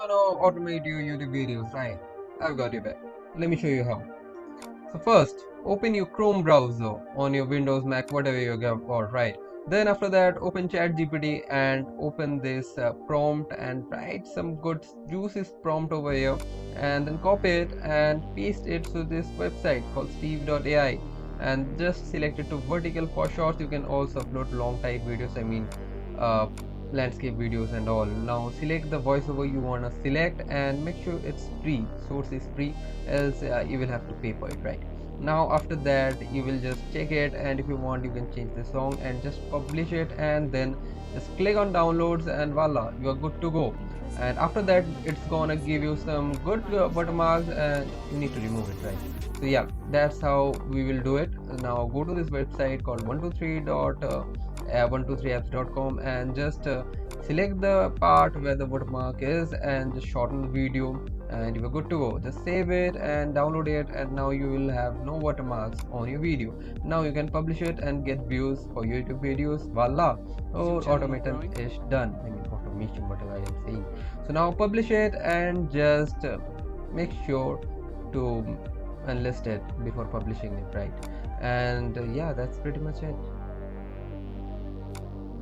wanna automate your YouTube videos, right? I've got you back. Let me show you how. So first, open your Chrome browser on your Windows, Mac, whatever you got, right? Then after that, open ChatGPT and open this prompt and write some good juicy prompt over here, and then copy it and paste it to this website called steve.ai, and just select it to vertical. For shorts you can also upload long type videos, uh, landscape videos and all. Now select the voiceover you want to select and make sure it's free, source is free, else you will have to pay for it, right? Now after that you will just check it, and if you want you can change the song and just publish it, and then just click on downloads and voila, you are good to go. And after that it's gonna give you some good watermarks and you need to remove it, right? So yeah, that's how we will do it. Now go to this website called 123apps.com and just select the part where the watermark is and just shorten the video, and you are good to go. Just save it and download it, and now you will have no watermarks on your video. Now you can publish it and get views for YouTube videos. Voila, or automation is done. I mean automation, whatever I am saying. So now publish it and just make sure to unlist it before publishing it, right? And yeah, that's pretty much it.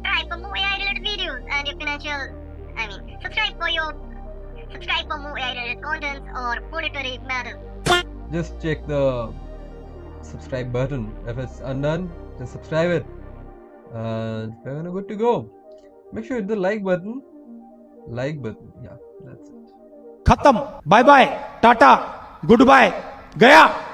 Subscribe for more AI related videos and your financial, subscribe for more AI related contents or monetary matters. Just check the subscribe button. If it's undone, just subscribe it, and we're gonna good to go. Make sure hit the like button. Yeah, that's it. खत्म, bye bye, tata, goodbye, गया।